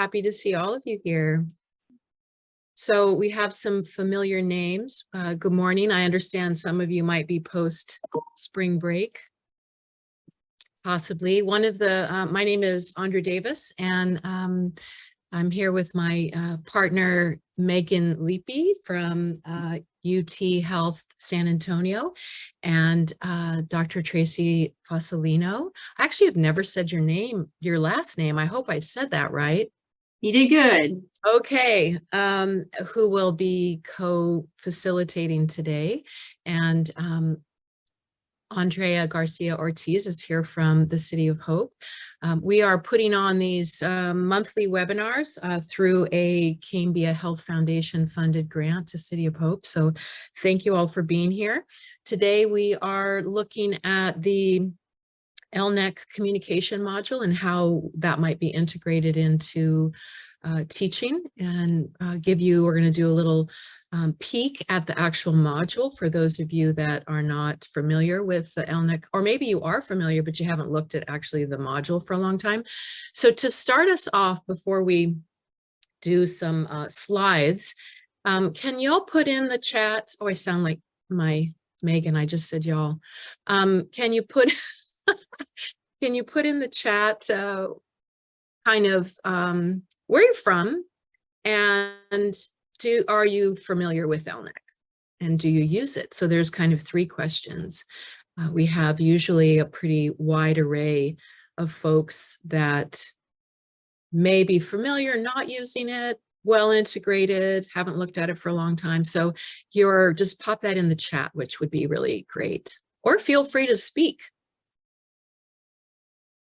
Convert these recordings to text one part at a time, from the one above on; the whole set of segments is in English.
Happy to see all of you here. So we have some familiar names. Good morning. I understand some of you might be post spring break. Possibly. One of the, my name is Andra Davis, and I'm here with my partner, Megan Leapy from UT Health San Antonio, and Dr. Tracy Fasolino. I actually have never said your name, your last name. I hope I said that right. You did good. Okay, who will be co-facilitating today. And Andrea Garcia Ortiz is here from the City of Hope. We are putting on these monthly webinars through a Cambia Health Foundation funded grant to City of Hope. So thank you all for being here. Today we are looking at the ELNEC communication module and how that might be integrated into teaching, and we're going to do a little peek at the actual module for those of you that are not familiar with the ELNEC, or maybe you are familiar, but you haven't looked at actually the module for a long time. So to start us off, before we do some slides, can y'all put in the chat? Oh, I sound like my Megan, I just said y'all. Can you put can you put in the chat kind of where you're from, and are you familiar with ELNEC, and do you use it? So there's kind of three questions. We have usually a pretty wide array of folks that may be familiar, not using it, well integrated, haven't looked at it for a long time. So just pop that in the chat, which would be really great. Or feel free to speak.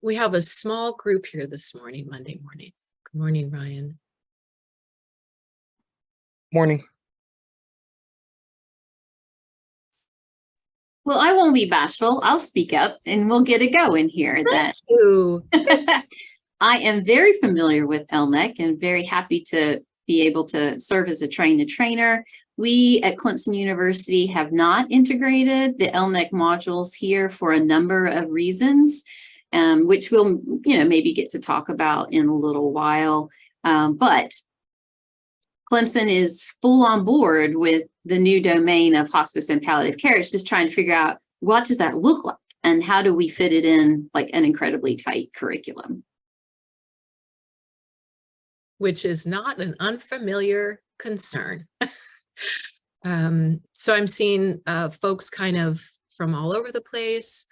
We have a small group here this morning, Monday morning. Good morning, Ryan. Morning. Well, I won't be bashful. I'll speak up and we'll get it going here then. Thank you. I am very familiar with ELNEC and very happy to be able to serve as a trainer. We at Clemson University have not integrated the ELNEC modules here for a number of reasons, which we'll maybe get to talk about in a little while. But Clemson is full on board with the new domain of hospice and palliative care. It's just trying to figure out, what does that look like and how do we fit it in like an incredibly tight curriculum? Which is not an unfamiliar concern. So I'm seeing folks kind of from all over the place,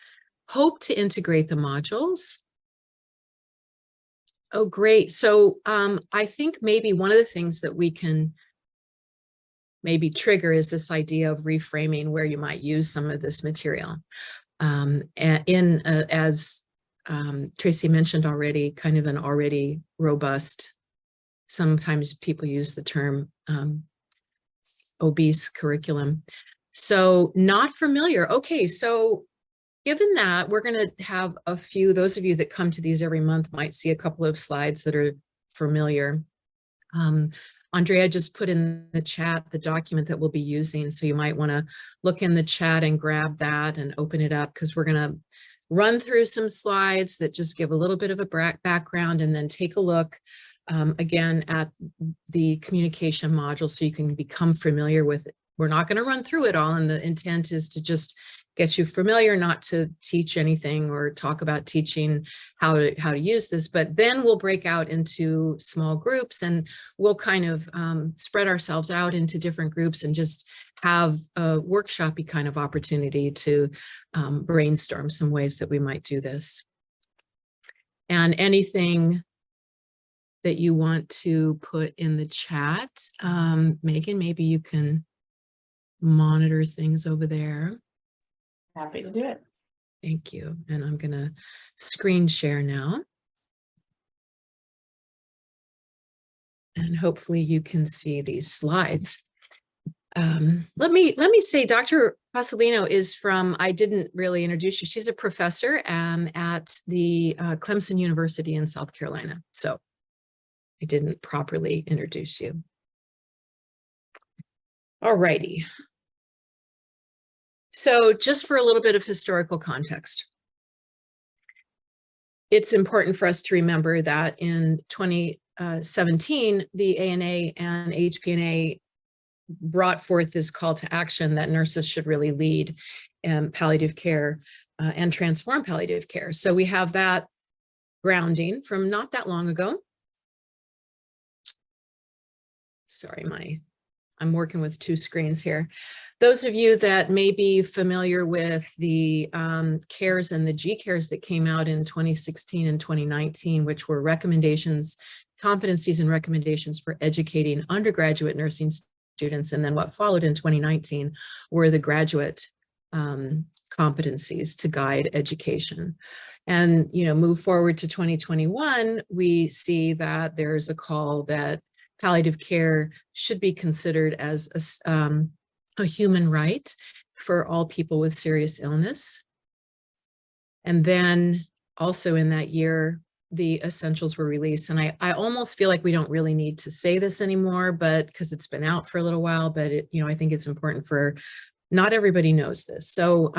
hope to integrate the modules. Oh, great. So I think maybe one of the things that we can maybe trigger is this idea of reframing where you might use some of this material. As Tracy mentioned already, kind of an already robust, sometimes people use the term obese curriculum. So not familiar. Okay, so given that, we're going to have a few, those of you that come to these every month might see a couple of slides that are familiar. Andrea just put in the chat the document that we'll be using, so you might want to look in the chat and grab that and open it up, because we're going to run through some slides that just give a little bit of a background, and then take a look again at the communication module so you can become familiar with it. We're not going to run through it all, and the intent is to just get you familiar, not to teach anything or talk about teaching how to use this, but then we'll break out into small groups, and we'll kind of spread ourselves out into different groups and just have a workshop-y kind of opportunity to brainstorm some ways that we might do this. And anything that you want to put in the chat, Megan, maybe you can monitor things over there. Happy to do it. Thank you. And I'm going to screen share now. And hopefully you can see these slides. Let me say, Dr. Fasolino is from, I didn't really introduce you. She's a professor at the Clemson University in South Carolina. So I didn't properly introduce you. All righty. So just for a little bit of historical context, it's important for us to remember that in 2017, the ANA and HPNA brought forth this call to action that nurses should really lead palliative care and transform palliative care. So we have that grounding from not that long ago. Sorry, I'm working with two screens here. Those of you that may be familiar with the CARES and the G-CARES that came out in 2016 and 2019, which were recommendations, competencies and recommendations for educating undergraduate nursing students. And then what followed in 2019 were the graduate competencies to guide education. And, move forward to 2021, we see that there's a call that palliative care should be considered as a human right for all people with serious illness. And then also in that year, the essentials were released. And I almost feel like we don't really need to say this anymore, but because it's been out for a little while, but I think it's important for not everybody knows this. So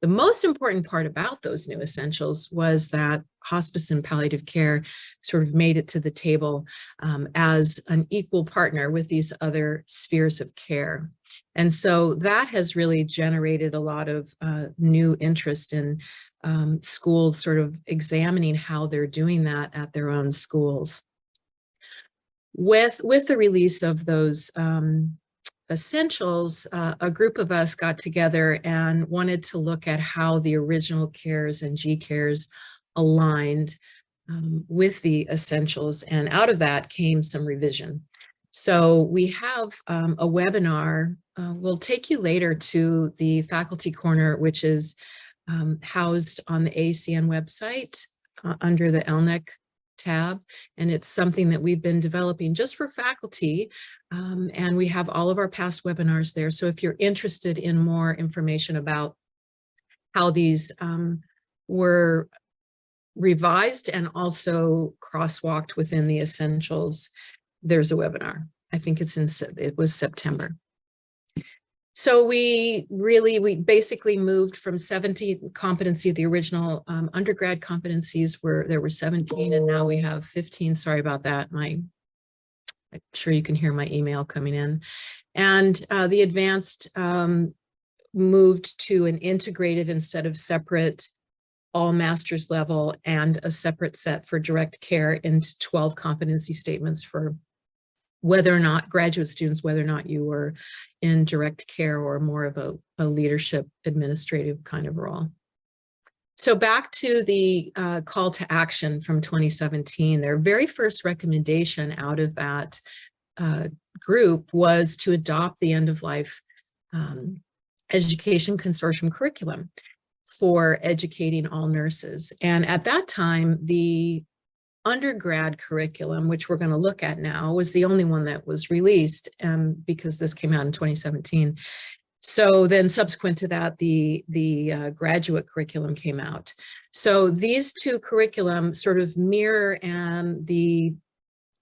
the most important part about those new essentials was that hospice and palliative care sort of made it to the table as an equal partner with these other spheres of care. And so that has really generated a lot of new interest in schools sort of examining how they're doing that at their own schools. With the release of those essentials, a group of us got together and wanted to look at how the original CARES and G-CARES aligned with the essentials. And out of that came some revision. So we have a webinar. We'll take you later to the faculty corner, which is housed on the ACN website under the ELNEC tab. And it's something that we've been developing just for faculty. And we have all of our past webinars there. So if you're interested in more information about how these were revised and also crosswalked within the essentials, there's a webinar. I think it was September. So we basically moved from 17 competency, the original undergrad competencies there were 17, and now we have 15. Sorry about that. I'm sure you can hear my email coming in. And the advanced moved to an integrated instead of separate all master's level and a separate set for direct care into 12 competency statements for whether or not graduate students, whether or not you were in direct care or more of a leadership administrative kind of role. So back to the call to action from 2017, their very first recommendation out of that group was to adopt the end-of-life education consortium curriculum for educating all nurses. And at that time, the undergrad curriculum, which we're going to look at now, was the only one that was released because this came out in 2017. So then subsequent to that, the graduate curriculum came out. So these two curriculum sort of mirror the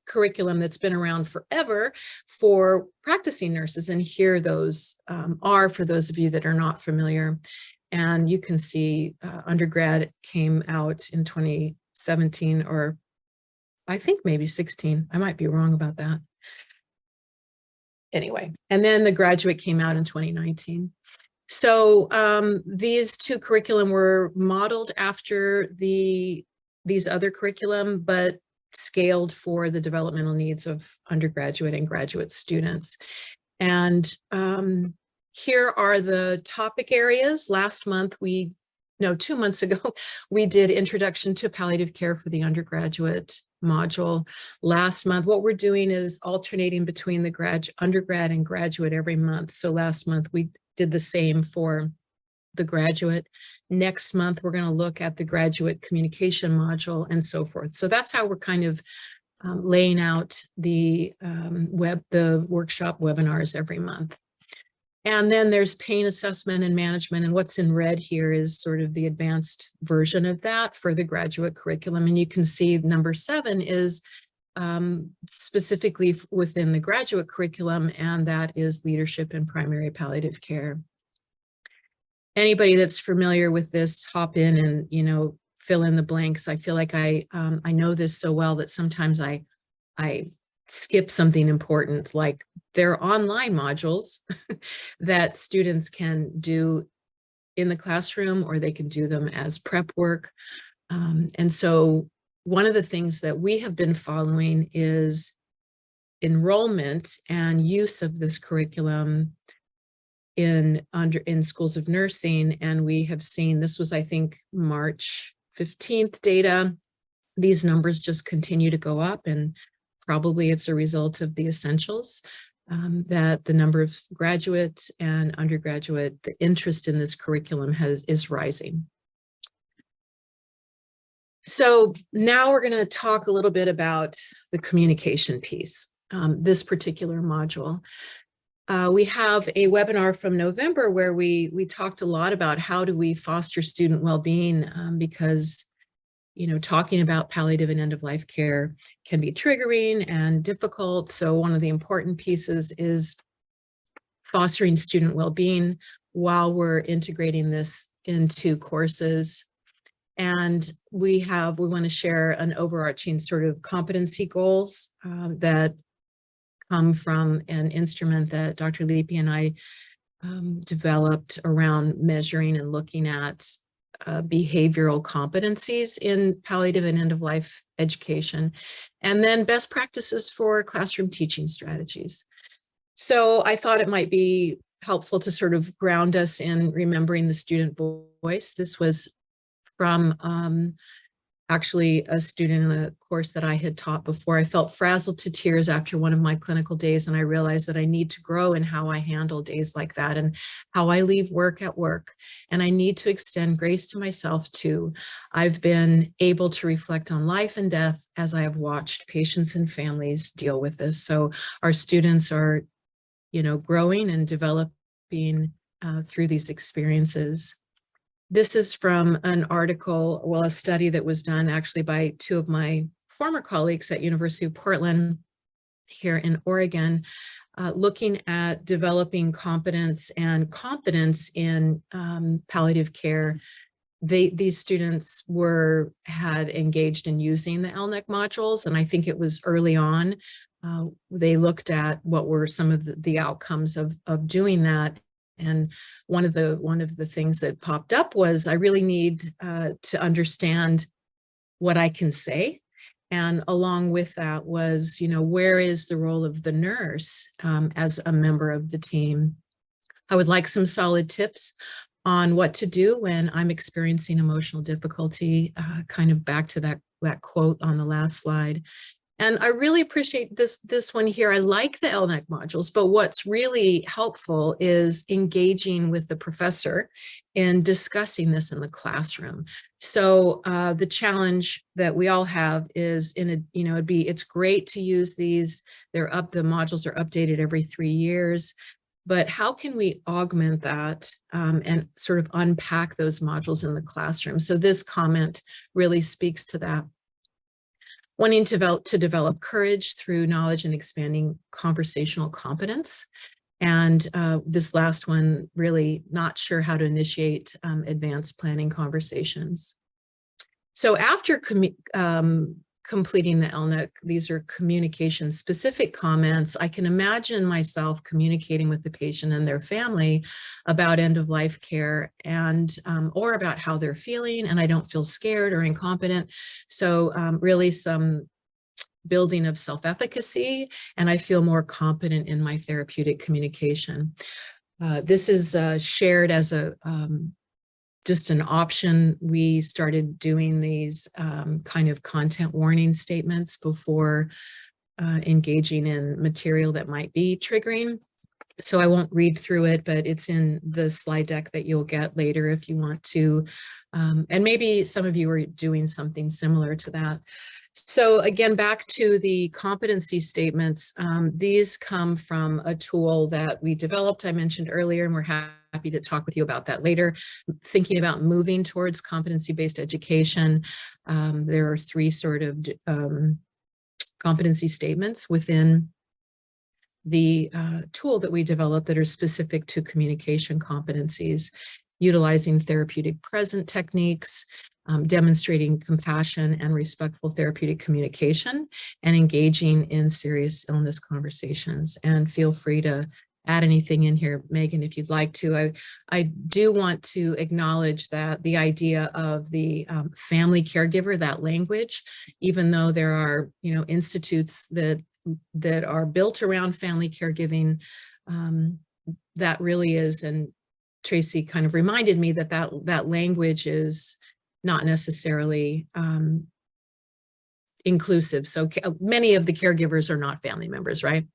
curriculum that's been around forever for practicing nurses. And here those are for those of you that are not familiar. And you can see undergrad came out in 2017, or I think maybe 16. I might be wrong about that. Anyway, and then the graduate came out in 2019. So these two curriculum were modeled after these other curriculum, but scaled for the developmental needs of undergraduate and graduate students. And here are the topic areas. Last month, 2 months ago, we did Introduction to Palliative Care for the undergraduate module. Last month, what we're doing is alternating between the undergrad and graduate every month. So last month, we did the same for the graduate. Next month, we're going to look at the graduate communication module and so forth. So that's how we're kind of laying out the workshop webinars every month. And then there's pain assessment and management. And what's in red here is sort of the advanced version of that for the graduate curriculum. And you can see number 7 is specifically within the graduate curriculum, and that is leadership in primary palliative care. Anybody that's familiar with this, hop in and, fill in the blanks. I feel like I know this so well that sometimes I I skip something important, like there are online modules that students can do in the classroom, or they can do them as prep work. And so one of the things that we have been following is enrollment and use of this curriculum in schools of nursing. And we have seen, this was, I think, March 15th data. These numbers just continue to go up, and probably it's a result of the essentials, that the number of graduate and undergraduate, the interest in this curriculum is rising. So now we're going to talk a little bit about the communication piece, this particular module. We have a webinar from November where we talked a lot about how do we foster student well-being, because talking about palliative and end-of-life care can be triggering and difficult. So one of the important pieces is fostering student well-being while we're integrating this into courses. And we want to share an overarching sort of competency goals that come from an instrument that Dr. Leapy and I developed around measuring and looking at behavioral competencies in palliative and end-of-life education, and then best practices for classroom teaching strategies. So I thought it might be helpful to sort of ground us in remembering the student voice. This was from actually a student in a course that I had taught before. I felt frazzled to tears after one of my clinical days, and I realized that I need to grow in how I handle days like that and how I leave work at work. And I need to extend grace to myself too. I've been able to reflect on life and death as I have watched patients and families deal with this. So our students are, growing and developing through these experiences. This is from an article, a study that was done actually by two of my former colleagues at University of Portland here in Oregon, looking at developing competence and confidence in palliative care. These students had engaged in using the ELNEC modules, and I think it was early on. They looked at what were some of the outcomes of doing that. And one of the things that popped up was I really need to understand what I can say. And along with that was, where is the role of the nurse as a member of the team? I would like some solid tips on what to do when I'm experiencing emotional difficulty, kind of back to that quote on the last slide. And I really appreciate this one here. I like the ELNEC modules, but what's really helpful is engaging with the professor in discussing this in the classroom. So the challenge that we all have is it's great to use these. The modules are updated every 3 years, but how can we augment that and sort of unpack those modules in the classroom? So this comment really speaks to that. Wanting to develop courage through knowledge and expanding conversational competence. And this last one, really not sure how to initiate advanced planning conversations. So after completing the ELNEC, these are communication specific comments. I can imagine myself communicating with the patient and their family about end-of-life care and or about how they're feeling, and I don't feel scared or incompetent. So really some building of self-efficacy, and I feel more competent in my therapeutic communication. This is shared as just an option. We started doing these kind of content warning statements before engaging in material that might be triggering. So I won't read through it, but it's in the slide deck that you'll get later if you want to. And maybe some of you are doing something similar to that. So again, back to the competency statements, these come from a tool that we developed, I mentioned earlier, and we're happy to talk with you about that later. Thinking about moving towards competency-based education, there are 3 sort of competency statements within the tool that we developed that are specific to communication competencies, utilizing therapeutic present techniques, demonstrating compassion and respectful therapeutic communication, and engaging in serious illness conversations. And feel free to add anything in here, Megan, if you'd like to. I do want to acknowledge that the idea of the family caregiver, that language, even though there are, institutes that are built around family caregiving, that really is, and Tracy kind of reminded me that language is not necessarily inclusive. So many of the caregivers are not family members, right?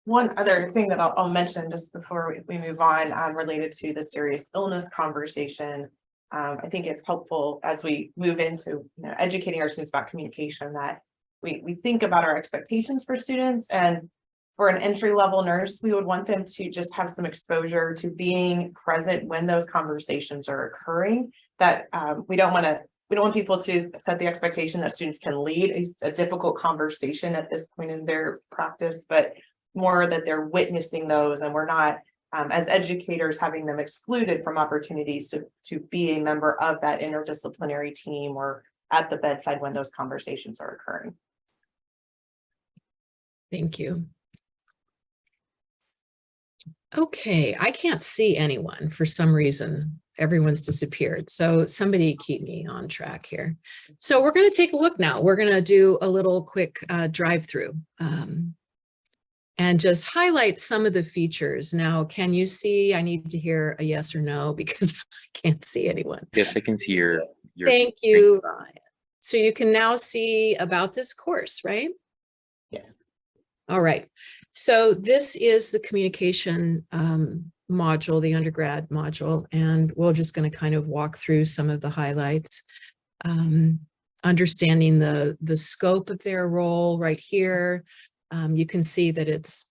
One other thing that I'll mention just before we move on, related to the serious illness conversation. I think it's helpful as we move into educating our students about communication, that we think about our expectations for students. And for an entry-level nurse, we would want them to just have some exposure to being present when those conversations are occurring. That we don't want people to set the expectation that students can lead a difficult conversation at this point in their practice, but more that they're witnessing those, and we're not, as educators, having them excluded from opportunities to be a member of that interdisciplinary team or at the bedside when those conversations are occurring. Thank you. Okay, I can't see anyone for some reason. Everyone's disappeared. So somebody keep me on track here. So we're going to take a look now. We're going to do a little quick drive-through and just highlight some of the features. Now, can you see? I need to hear a yes or no because I can't see anyone. Yes, I can see your Thank you, Ryan. So you can now see about this course, right? Yes. All right. So this is the communication module, the undergrad module, and we're just going to kind of walk through some of the highlights, understanding the scope of their role right here. You can see that it's,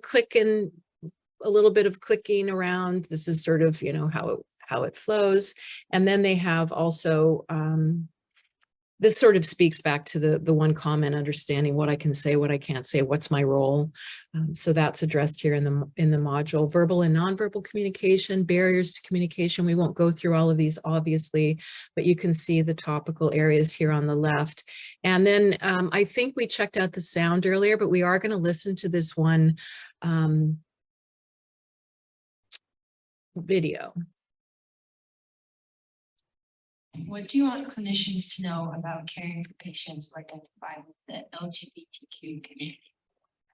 clicking, a little bit of clicking around. This is sort of, how it flows. And then they have also, this sort of speaks back to the one comment, understanding what I can say, what I can't say, what's my role. So that's addressed here in the module. Verbal and nonverbal communication, barriers to communication. We won't go through all of these, obviously, but you can see the topical areas here on the left. And then I think we checked out the sound earlier, but we are going to listen to this one video. What do you want clinicians to know about caring for patients who identify with the LGBTQ community?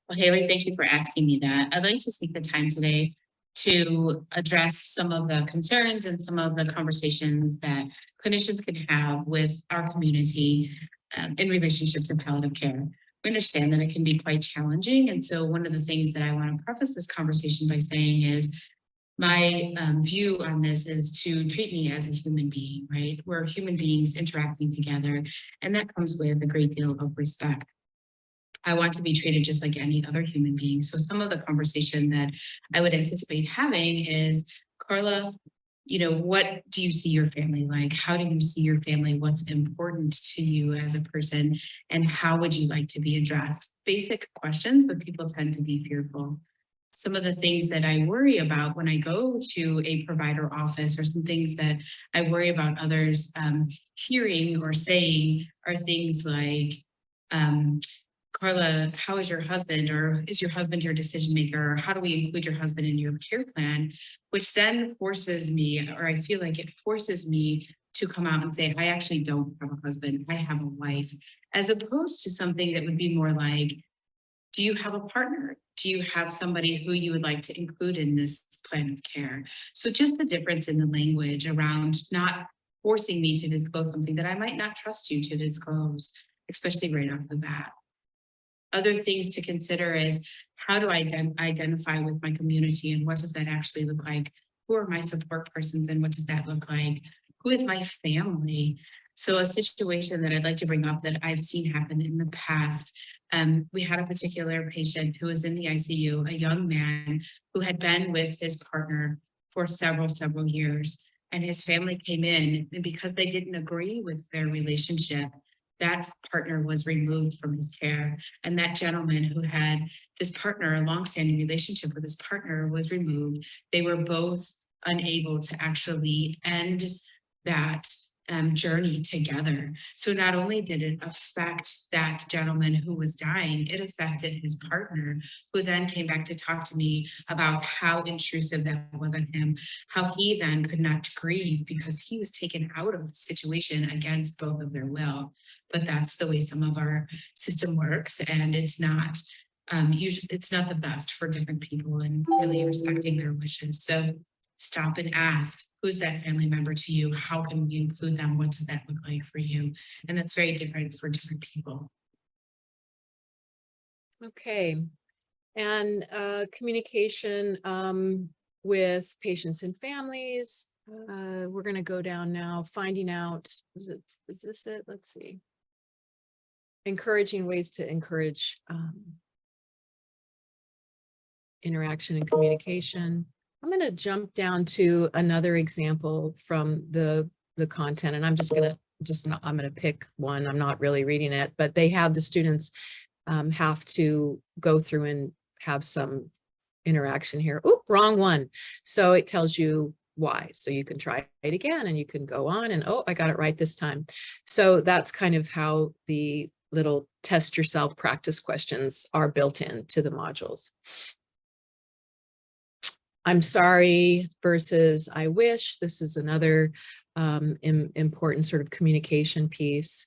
Well, Haley, thank you for asking me that. I'd like to take the time today to address some of the concerns and some of the conversations that clinicians can have with our community in relationship to palliative care. We understand that it can be quite challenging. And so one of the things that I want to preface this conversation by saying is my view on this is to treat me as a human being, right? We're human beings interacting together, and that comes with a great deal of respect. I want to be treated just like any other human being. So some of the conversation that I would anticipate having is, Carla, what do you see your family like? How do you see your family? What's important to you as a person? And how would you like to be addressed? Basic questions, but people tend to be fearful. Some of the things that I worry about when I go to a provider office, or some things that I worry about others hearing or saying, are things like, Carla, how is your husband, or is your husband your decision maker? Or how do we include your husband in your care plan? Which then forces me, or I feel like it forces me to come out and say, I actually don't have a husband, I have a wife, as opposed to something that would be more like, do you have a partner? Do you have somebody who you would like to include in this plan of care? So just the difference in the language around not forcing me to disclose something that I might not trust you to disclose, especially right off the bat. Other things to consider is, how do I identify with my community, and what does that actually look like? Who are my support persons, and what does that look like? Who is my family? So a situation that I'd like to bring up that I've seen happen in the past, we had a particular patient who was in the ICU, a young man who had been with his partner for several years, and his family came in, and because they didn't agree with their relationship, that partner was removed from his care. And that gentleman who had this partner, a longstanding relationship with his partner, was removed. They were both unable to actually end that journey together. So not only did it affect that gentleman who was dying, it affected his partner, who then came back to talk to me about how intrusive that was on him, how he then could not grieve because he was taken out of the situation against both of their will. But that's the way some of our system works, and it's not usually, it's not the best for different people, and really respecting their wishes. So stop and ask, who's that family member to you? How can we include them? What does that look like for you? And that's very different for different people. Okay. And communication with patients and families. We're going to go down now, finding out, is this it? Let's see. Encouraging ways to encourage interaction and communication. I'm going to jump down to another example from the content, and I'm just going to I'm going to pick one. I'm not really reading it, but they have the students have to go through and have some interaction here. Oop, wrong one. So it tells you why. So you can try it again and you can go on and, oh, I got it right this time. So that's kind of how the little test yourself practice questions are built into the modules. I'm sorry versus I wish. This is another important sort of communication piece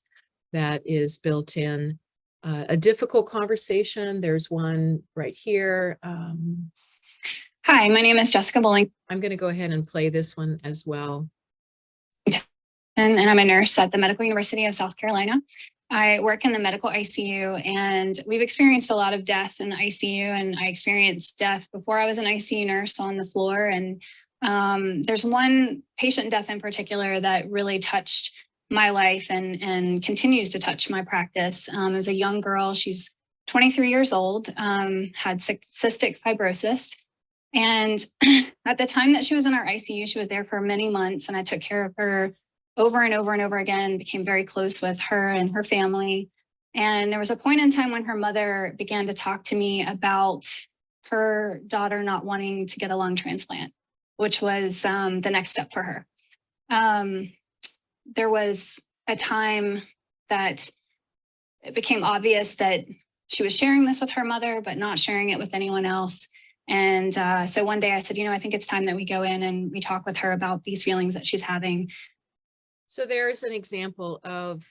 that is built in. A difficult conversation. There's one right here. Hi, my name is Jessica Bowling, I'm going to go ahead and play this one as well. and I'm a nurse at the Medical University of South Carolina. I work in the medical ICU, and we've experienced a lot of death in the ICU, and I experienced death before I was an ICU nurse on the floor. And there's one patient death in particular that really touched my life and continues to touch my practice. It was a young girl. She's 23 years old, had cystic fibrosis. And at the time that she was in our ICU, she was there for many months, and I took care of her over and over and over again, became very close with her and her family. And there was a point in time when her mother began to talk to me about her daughter not wanting to get a lung transplant, which was the next step for her. There was a time that it became obvious that she was sharing this with her mother, but not sharing it with anyone else. And so one day I said, I think it's time that we go in and we talk with her about these feelings that she's having. So there's an example of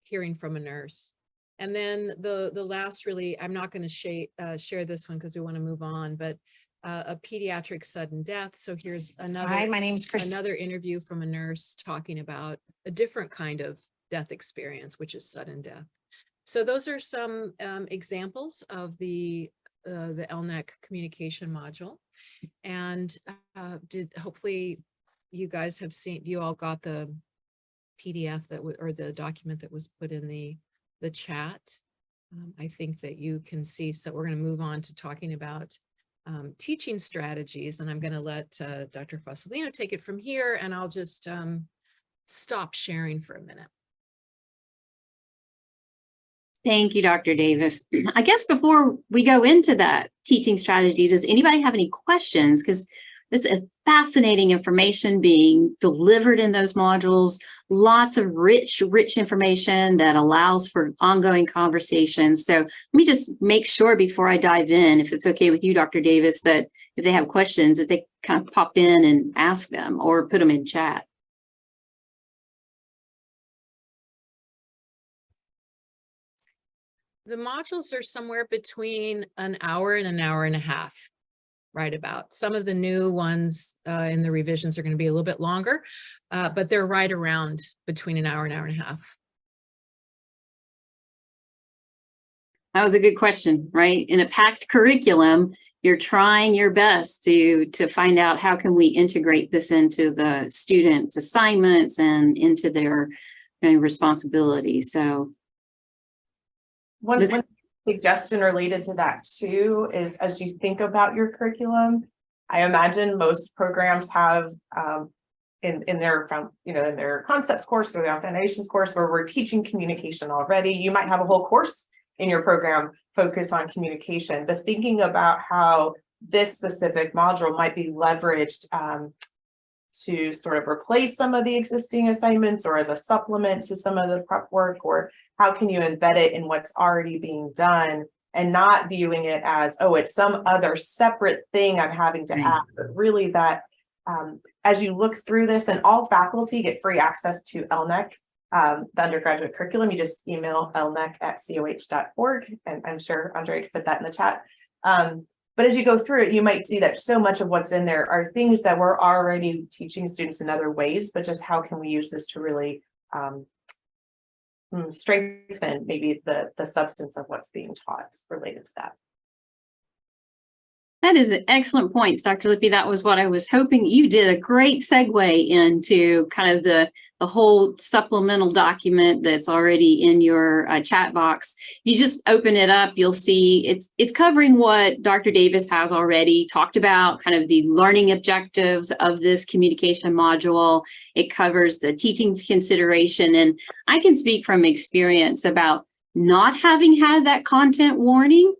hearing from a nurse. And then the last, really, I'm not going to share this one because we want to move on, but a pediatric sudden death. So here's another. Hi, my name is Chris. Another interview from a nurse talking about a different kind of death experience, which is sudden death. So those are some examples of the ELNEC communication module. And hopefully you guys have seen, you all got the PDF or the document that was put in the chat. I think that you can see, so we're going to move on to talking about teaching strategies, and I'm going to let Dr. Fasolino take it from here, and I'll just stop sharing for a minute. Thank you, Dr. Davis. I guess before we go into that teaching strategy, does anybody have any questions? Because there's a fascinating information being delivered in those modules, lots of rich information that allows for ongoing conversations. So let me just make sure before I dive in, if it's okay with you, Dr. Davis, that if they have questions, that they kind of pop in and ask them or put them in chat. The modules are somewhere between an hour and a half. Right about. Some of the new ones in the revisions are going to be a little bit longer, but they're right around between an hour and a half. That was a good question, right? In a packed curriculum, you're trying your best to find out how can we integrate this into the students' assignments and into their responsibilities. So one suggestion related to that too is, as you think about your curriculum, I imagine most programs have in their concepts course or their foundations course where we're teaching communication already. You might have a whole course in your program focus on communication, but thinking about how this specific module might be leveraged to sort of replace some of the existing assignments or as a supplement to some of the prep work, or how can you embed it in what's already being done and not viewing it as, oh, it's some other separate thing I'm having to add, but really that as you look through this, and all faculty get free access to ELNEC, the undergraduate curriculum. You just email elnec@coh.org, and I'm sure Andra could put that in the chat. But as you go through it, you might see that so much of what's in there are things that we're already teaching students in other ways, but just how can we use this to really strengthen maybe the substance of what's being taught related to that. That is an excellent point, Dr. Lippy. That was what I was hoping. You did a great segue into kind of the whole supplemental document that's already in your chat box. If you just open it up, you'll see it's covering what Dr. Davis has already talked about, kind of the learning objectives of this communication module. It covers the teaching consideration. And I can speak from experience about not having had that content warning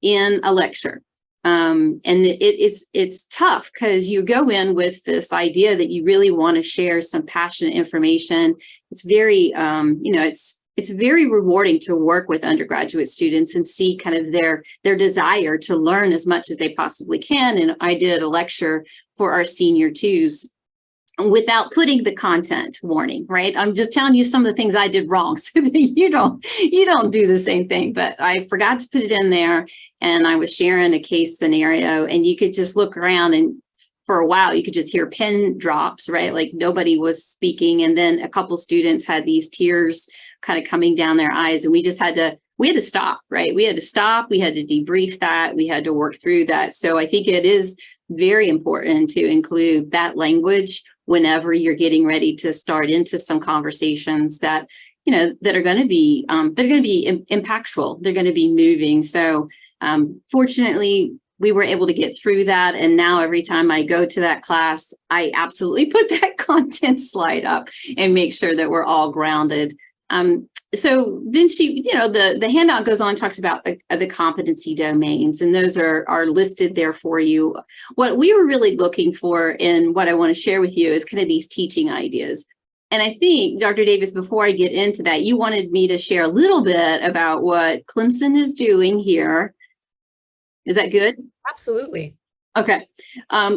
in a lecture. And it's tough because you go in with this idea that you really want to share some passionate information. It's very, it's very rewarding to work with undergraduate students and see kind of their desire to learn as much as they possibly can. And I did a lecture for our senior twos without putting the content warning, right? I'm just telling you some of the things I did wrong so that you don't do the same thing. But I forgot to put it in there, and I was sharing a case scenario, and you could just look around, and for a while you could just hear pin drops, right? Like nobody was speaking, and then a couple students had these tears kind of coming down their eyes, and we had to stop, right? We had to stop, we had to debrief that, we had to work through that. So I think it is very important to include that language whenever you're getting ready to start into some conversations that, that are going to be, impactful. They're going to be moving. So fortunately, we were able to get through that. And now every time I go to that class, I absolutely put that content slide up and make sure that we're all grounded. So then she, the handout goes on, talks about the competency domains, and those are listed there for you. What we were really looking for, and what I want to share with you, is kind of these teaching ideas. And I think, Dr. Davis, before I get into that, you wanted me to share a little bit about what Clemson is doing here. Is that good? Absolutely. Okay.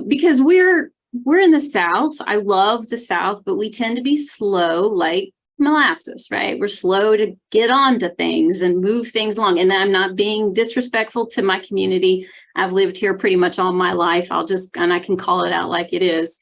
Because we're in the South. I love the South, but we tend to be slow, like molasses, right? We're slow to get on to things and move things along. And I'm not being disrespectful to my community. I've lived here pretty much all my life. And I can call it out like it is.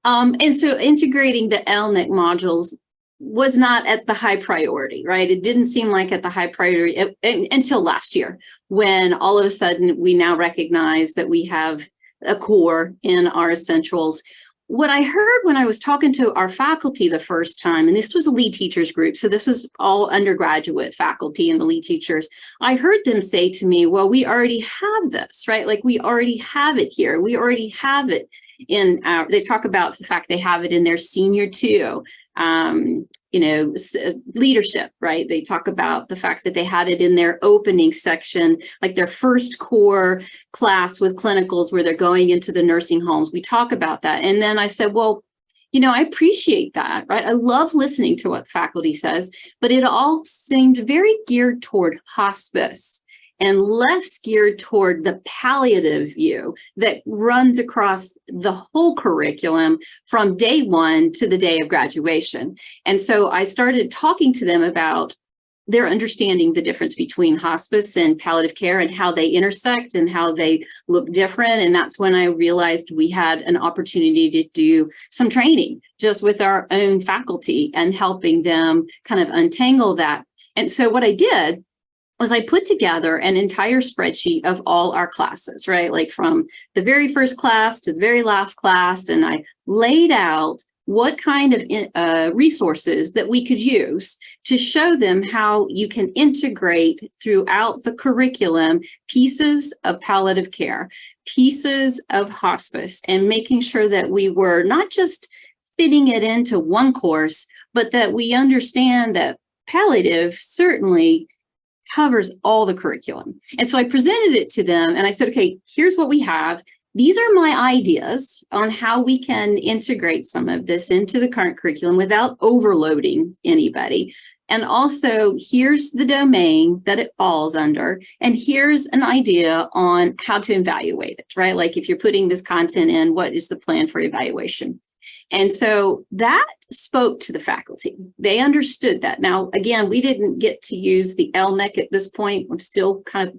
And so integrating the ELNEC modules was not at the high priority, right? It didn't seem like at the high priority until last year, when all of a sudden we now recognize that we have a core in our essentials. What I heard when I was talking to our faculty the first time, and this was a lead teachers group, so this was all undergraduate faculty and the lead teachers, I heard them say to me, well, we already have this, right? Like we already have it here. We already have it in our, they talk about the fact they have it in their senior two, leadership, right? They talk about the fact that they had it in their opening section, like their first core class with clinicals where they're going into the nursing homes. We talk about that. And then I said, well, I appreciate that, right? I love listening to what faculty says, but it all seemed very geared toward hospice and less geared toward the palliative view that runs across the whole curriculum from day one to the day of graduation. And so I started talking to them about their understanding the difference between hospice and palliative care and how they intersect and how they look different. And that's when I realized we had an opportunity to do some training just with our own faculty and helping them kind of untangle that. And so what I did was I put together an entire spreadsheet of all our classes, right? Like from the very first class to the very last class. And I laid out what kind of resources that we could use to show them how you can integrate throughout the curriculum pieces of palliative care, pieces of hospice, and making sure that we were not just fitting it into one course, but that we understand that palliative certainly covers all the curriculum. And so I presented it to them and I said, okay, here's what we have. these are my ideas on how we can integrate some of this into the current curriculum without overloading anybody. And also, here's the domain that it falls under, and here's an idea on how to evaluate it, right? Like if you're putting this content in, what is the plan for evaluation? And so that spoke to the faculty. They understood that. Now, again, we didn't get to use the ELNEC at this point. I'm still kind of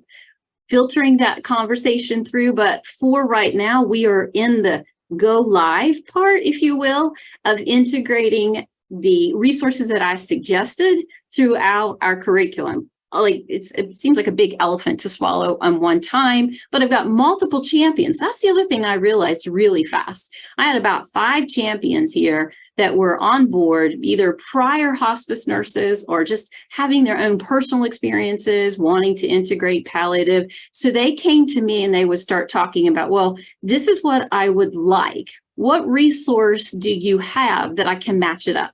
filtering that conversation through, but for right now, we are in the go live part, if you will, of integrating the resources that I suggested throughout our curriculum. Like it seems like a big elephant to swallow on one time, but I've got multiple champions. That's the other thing I realized really fast. I had about 5 champions here that were on board, either prior hospice nurses or just having their own personal experiences, wanting to integrate palliative. So they came to me and they would start talking about, well, this is what I would like. What resource do you have that I can match it up?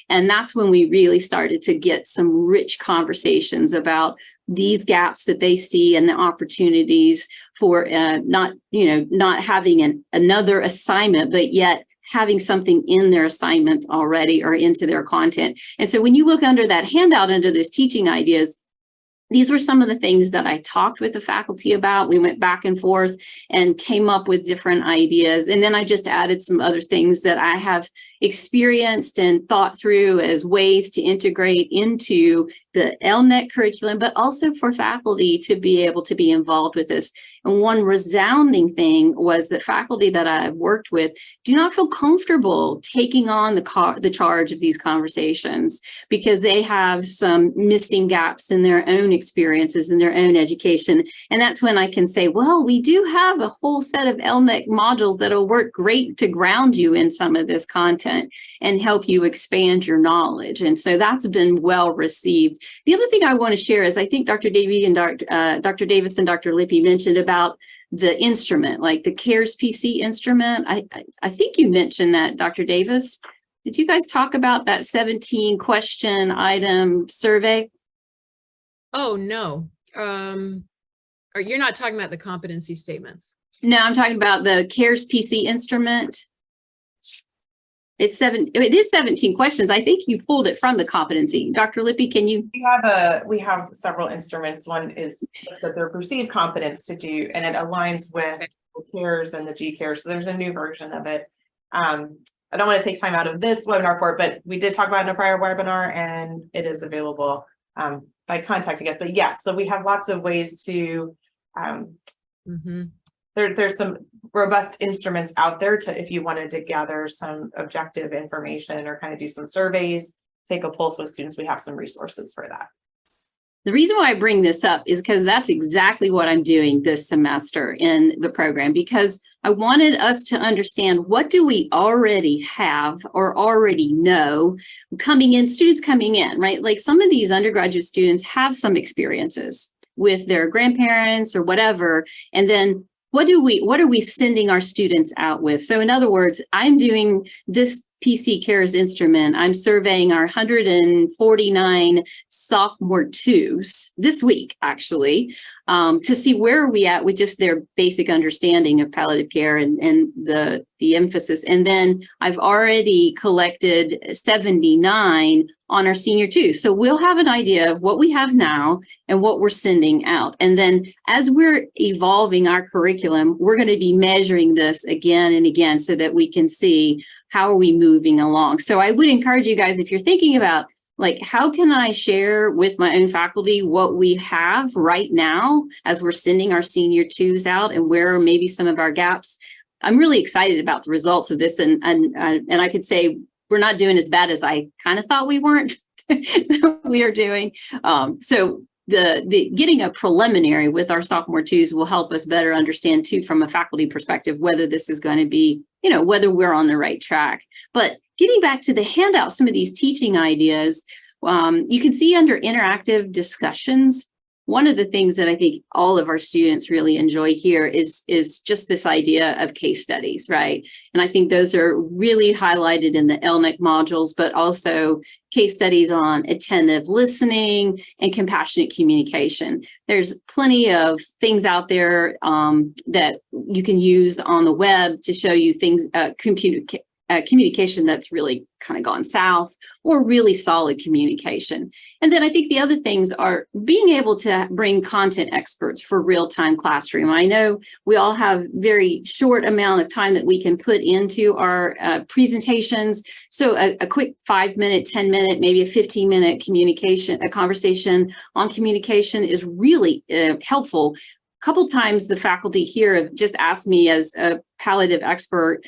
And that's when we really started to get some rich conversations about these gaps that they see and the opportunities for not having another assignment, but yet having something in their assignments already or into their content. And so when you look under that handout, under those teaching ideas, these were some of the things that I talked with the faculty about. We went back and forth and came up with different ideas. And then I just added some other things that I have experienced and thought through as ways to integrate into the ELNEC curriculum, but also for faculty to be able to be involved with this. And one resounding thing was that faculty that I've worked with do not feel comfortable taking on the charge of these conversations because they have some missing gaps in their own experiences in their own education. And that's when I can say, well, we do have a whole set of ELNEC modules that will work great to ground you in some of this content and help you expand your knowledge. And so that's been well received. The other thing I want to share is I think Dr. Davey and Dr. Davis and Dr. Lippy mentioned about the instrument, like the CARES PC instrument. I think you mentioned that, Dr. Davis. Did you guys talk about that 17 question item survey? Oh, no. Or you're not talking about the competency statements? No, I'm talking about the CARES PC instrument. It is 17 questions. I think you pulled it from the competency. Dr. Lippy, can you? We have several instruments. One is that they're perceived competence to do, and it aligns with the CARES and the GCARES. So there's a new version of it. I don't want to take time out of this webinar for it, but we did talk about it in a prior webinar, and it is available by contacting us. But yes, so we have lots of ways to there's some robust instruments out there to, if you wanted to gather some objective information or kind of do some surveys, take a pulse with students, we have some resources for that. The reason why I bring this up is because that's exactly what I'm doing this semester in the program, because I wanted us to understand what do we already have or already know coming in, students coming in, right? Like some of these undergraduate students have some experiences with their grandparents or whatever, and then what are we sending our students out with? So in other words, I'm doing this PC CARES instrument. I'm surveying our 149 sophomore twos this week, actually, to see where are we at with just their basic understanding of palliative care and the emphasis. And then I've already collected 79 on our senior twos. So we'll have an idea of what we have now and what we're sending out. And then as we're evolving our curriculum, we're going to be measuring this again and again so that we can see how are we moving along. So I would encourage you guys, if you're thinking about like, how can I share with my own faculty what we have right now as we're sending our senior twos out and where are maybe some of our gaps? I'm really excited about the results of this. And I could say we're not doing as bad as I kind of thought we weren't. We are doing. So the getting a preliminary with our sophomore twos will help us better understand too, from a faculty perspective, whether this is going to be, whether we're on the right track. But getting back to the handout, some of these teaching ideas, you can see under interactive discussions, one of the things that I think all of our students really enjoy here is just this idea of case studies, right? And I think those are really highlighted in the ELNEC modules, but also case studies on attentive listening and compassionate communication. There's plenty of things out there that you can use on the web to show you things, communication that's really kind of gone south, or really solid communication. And then I think the other things are being able to bring content experts for real-time classroom. I know we all have very short amount of time that we can put into our presentations. So a quick 5-minute, 10-minute, maybe a 15-minute communication, a conversation on communication is really helpful. A couple times the faculty here have just asked me as a palliative expert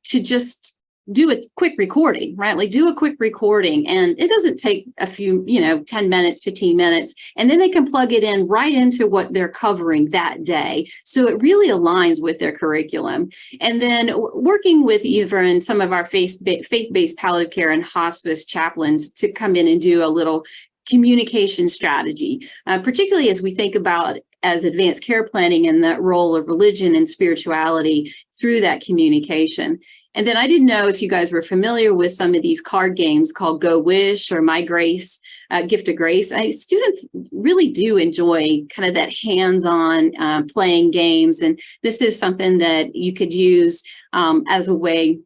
to just do a quick recording, right? Like do a quick recording, and it doesn't take a few, 10 minutes, 15 minutes, and then they can plug it in right into what they're covering that day. So it really aligns with their curriculum. And then working with even some of our faith-based palliative care and hospice chaplains to come in and do a little communication strategy, particularly as we think about as advanced care planning and that role of religion and spirituality through that communication. And then I didn't know if you guys were familiar with some of these card games called Go Wish or My Grace, Gift of Grace. Students really do enjoy kind of that hands-on playing games. And this is something that you could use as a way,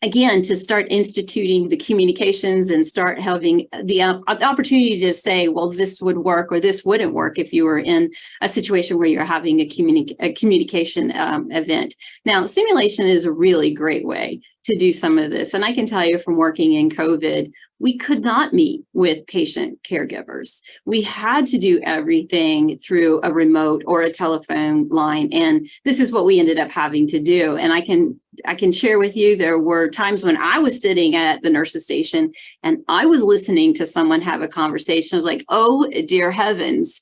again, to start instituting the communications and start having the opportunity to say, well, this would work or this wouldn't work if you were in a situation where you're having a communication event. Now, simulation is a really great way to do some of this. And I can tell you from working in COVID, we could not meet with patient caregivers. We had to do everything through a remote or a telephone line. And this is what we ended up having to do. And I can share with you, there were times when I was sitting at the nurse's station and I was listening to someone have a conversation. I was like, oh, dear heavens,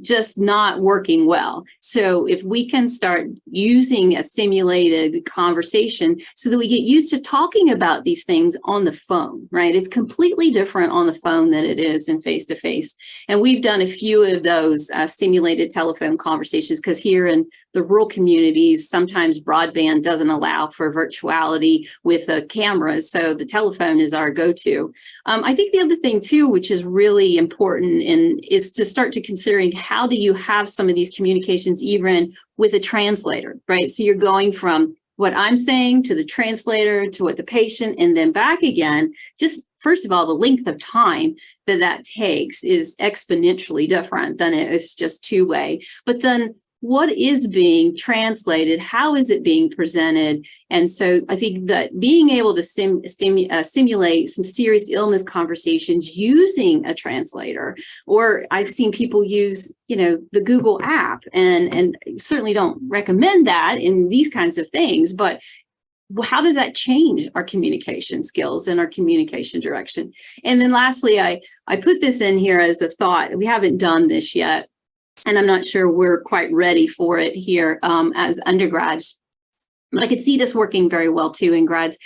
just not working well. So if we can start using a simulated conversation so that we get used to talking about these things on the phone, right? It's completely different on the phone than it is in face-to-face. And we've done a few of those simulated telephone conversations because here in the rural communities, sometimes broadband doesn't allow for virtuality with cameras. So the telephone is our go-to. I think the other thing too, which is really important is to start to considering how do you have some of these communications even with a translator, right? So you're going from what I'm saying to the translator to what the patient and then back again. Just first of all, the length of time that takes is exponentially different than if it's just two-way. But then what is being translated? How is it being presented? And so I think that being able to simulate some serious illness conversations using a translator, or I've seen people use, the Google app, and certainly don't recommend that in these kinds of things, but how does that change our communication skills and our communication direction? And then lastly, I put this in here as a thought. We haven't done this yet, and I'm not sure we're quite ready for it here as undergrads, but I could see this working very well too in grads.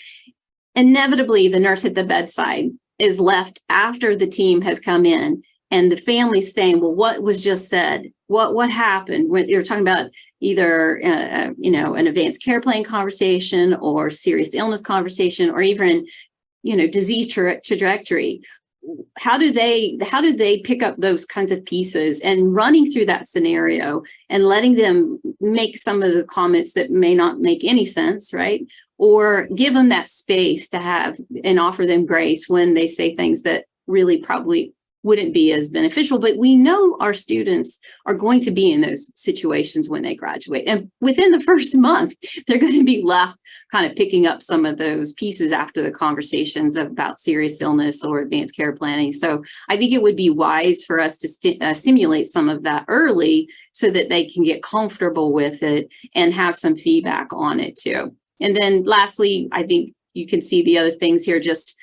Inevitably, the nurse at the bedside is left after the team has come in and the family's saying, well, what was just said? What happened? When you're talking about either, an advanced care plan conversation or serious illness conversation, or even, disease trajectory. How do they pick up those kinds of pieces and running through that scenario and letting them make some of the comments that may not make any sense, right? Or give them that space to have and offer them grace when they say things that really probably wouldn't be as beneficial. But we know our students are going to be in those situations when they graduate. And within the first month, they're going to be left kind of picking up some of those pieces after the conversations about serious illness or advanced care planning. So I think it would be wise for us to simulate some of that early so that they can get comfortable with it and have some feedback on it too. And then lastly, I think you can see the other things here, just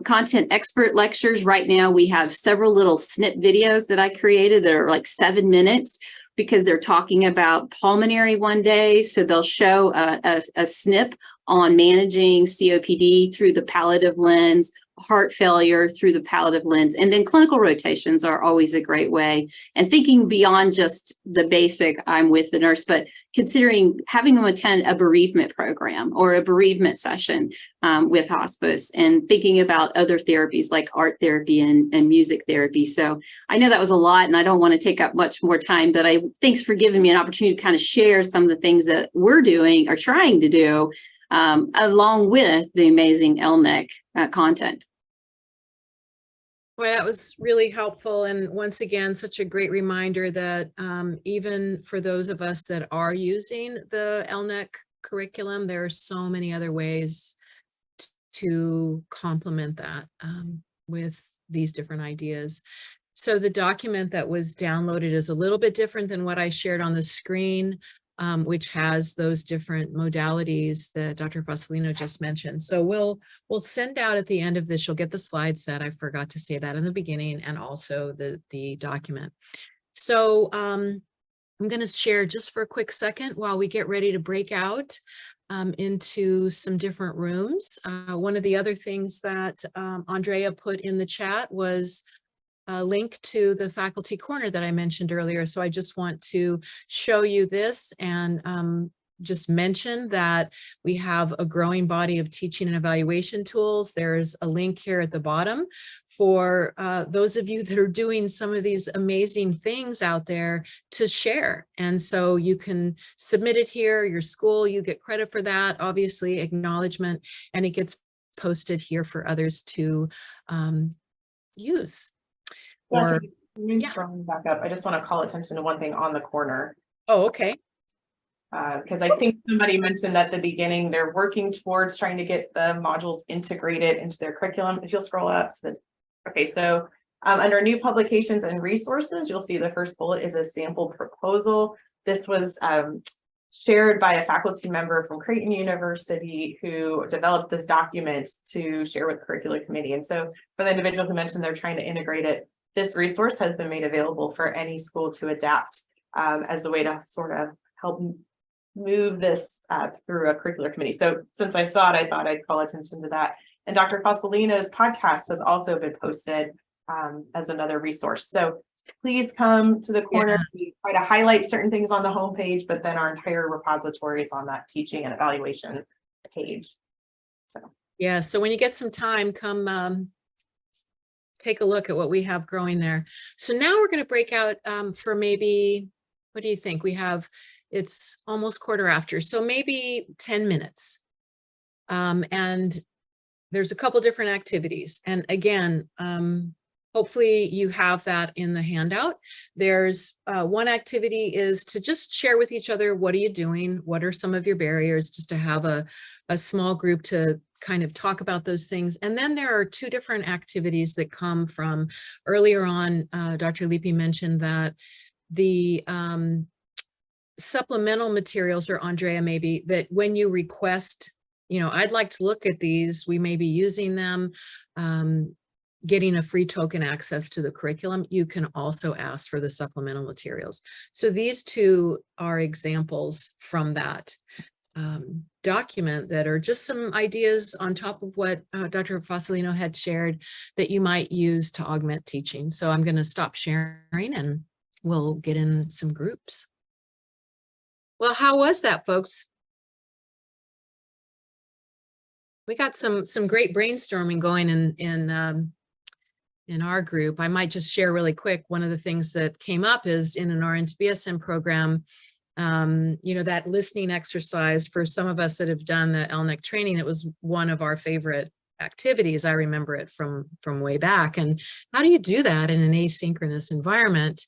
content expert lectures. Right now, we have several little snip videos that I created that are like 7 minutes because they're talking about pulmonary one day. So they'll show a snip on managing COPD through the palliative lens, heart failure through the palliative lens. And then clinical rotations are always a great way. And thinking beyond just the basic, I'm with the nurse, but considering having them attend a bereavement program or a bereavement session with hospice, and thinking about other therapies like art therapy and music therapy. So I know that was a lot and I don't want to take up much more time, but thanks for giving me an opportunity to kind of share some of the things that we're doing or trying to do along with the amazing ELNEC content. Well, that was really helpful. And once again, such a great reminder that even for those of us that are using the ELNEC curriculum, there are so many other ways to complement that with these different ideas. So the document that was downloaded is a little bit different than what I shared on the screen, which has those different modalities that Dr. Fasolino just mentioned. So we'll send out at the end of this, you'll get the slide set. I forgot to say that in the beginning, and also the document. So I'm going to share just for a quick second while we get ready to break out into some different rooms. One of the other things that Andrea put in the chat was a link to the faculty corner that I mentioned earlier. So I just want to show you this and just mention that we have a growing body of teaching and evaluation tools. There's a link here at the bottom for those of you that are doing some of these amazing things out there to share. And so you can submit it here, your school, you get credit for that, obviously acknowledgement, and it gets posted here for others to use. Or Yeah. Scrolling back up, I just want to call attention to one thing on the corner. Oh, okay. Because I think somebody mentioned at the beginning, they're working towards trying to get the modules integrated into their curriculum. If you'll scroll up to okay, so under new publications and resources, you'll see the first bullet is a sample proposal. This was shared by a faculty member from Creighton University who developed this document to share with the curricular committee. And so for the individual who mentioned they're trying to integrate it, this resource has been made available for any school to adapt as a way to sort of help move this through a curricular committee. So since I saw it, I thought I'd call attention to that. And Dr. Fasolino's podcast has also been posted as another resource. So please come to the corner. Yeah. We try to highlight certain things on the homepage, but then our entire repository is on that teaching and evaluation page. So. Yeah, so when you get some time, come take a look at what we have growing there. So now we're going to break out for maybe, what do you think? It's almost quarter after, so maybe 10 minutes. And there's a couple different activities. And again, hopefully you have that in the handout. There's one activity is to just share with each other, what are you doing? What are some of your barriers? Just to have a small group to kind of talk about those things. And then there are two different activities that come from earlier on. Dr. Lippi mentioned that the supplemental materials, or Andrea maybe, that when you request, I'd like to look at these, we may be using them, getting a free token access to the curriculum, you can also ask for the supplemental materials. So these two are examples from that document that are just some ideas on top of what Dr. Fasolino had shared that you might use to augment teaching. So I'm going to stop sharing and we'll get in some groups. Well, how was that, folks? We got some great brainstorming going in our group. I might just share really quick. One of the things that came up is in an RN to BSN program, that listening exercise for some of us that have done the ELNEC training, it was one of our favorite activities. I remember it from way back. And how do you do that in an asynchronous environment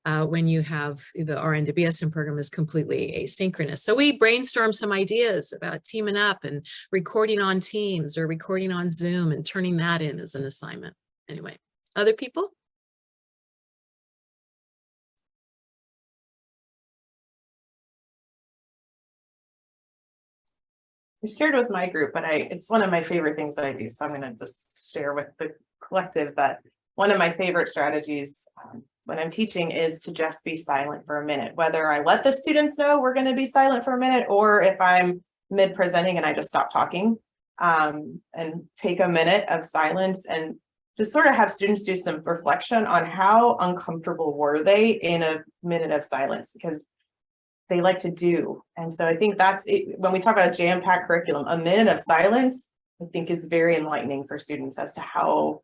when you have the RN to BSN program is completely asynchronous? So we brainstormed some ideas about teaming up and recording on Teams or recording on Zoom and turning that in as an assignment. Anyway, other people? I shared with my group, but it's one of my favorite things that I do. So I'm going to just share with the collective that one of my favorite strategies when I'm teaching is to just be silent for a minute, whether I let the students know we're going to be silent for a minute, or if I'm mid-presenting and I just stop talking. and take a minute of silence and just sort of have students do some reflection on how uncomfortable were they in a minute of silence, because they like to do. And so I think that's it. When we talk about a jam-packed curriculum, a minute of silence, I think, is very enlightening for students as to how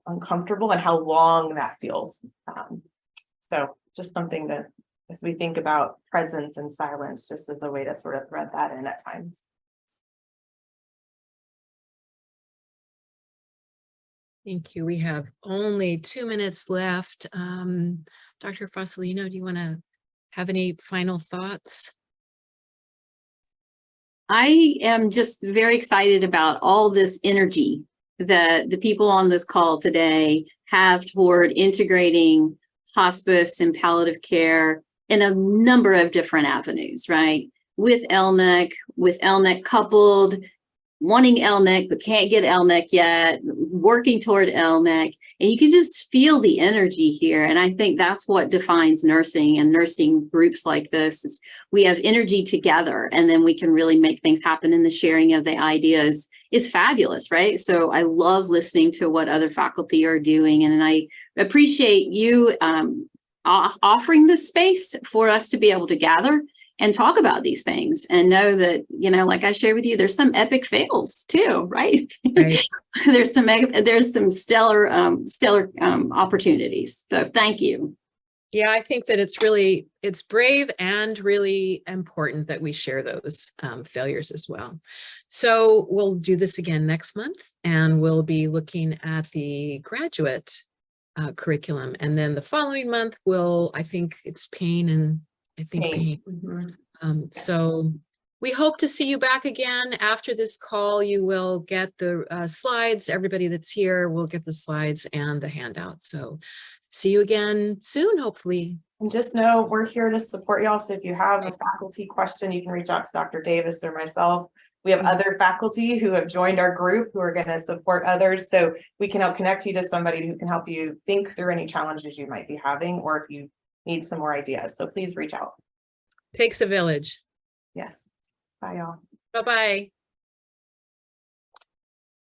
uncomfortable and how long that feels. So just something to, as we think about presence and silence, just as a way to sort of thread that in at times. Thank you. We have only 2 minutes left. Dr. Fasolino, do you want to have any final thoughts? I am just very excited about all this energy that the people on this call today have toward integrating hospice and palliative care in a number of different avenues, right? With ELNEC coupled, wanting ELNEC but can't get ELNEC yet, working toward ELNEC, and you can just feel the energy here. And I think that's what defines nursing and nursing groups like this is we have energy together, and then we can really make things happen. And the sharing of the ideas is fabulous, right? So I love listening to what other faculty are doing, and I appreciate you offering this space for us to be able to gather and talk about these things and know that, you know, like I shared with you, there's some epic fails too, right? Right. there's some stellar opportunities. So thank you. Yeah, I think that it's brave and really important that we share those failures as well. So we'll do this again next month, and we'll be looking at the graduate curriculum. And then the following month, I think it's pain. Mhm. So we hope to see you back again after this call. You will get the slides. Everybody that's here will get the slides and the handout. So see you again soon, hopefully. And just know we're here to support y'all. So if you have a faculty question, you can reach out to Dr. Davis or myself. We have other faculty who have joined our group who are going to support others. So we can help connect you to somebody who can help you think through any challenges you might be having, or if you need some more ideas. So please reach out. Takes a village. Yes. Bye, y'all. Bye-bye.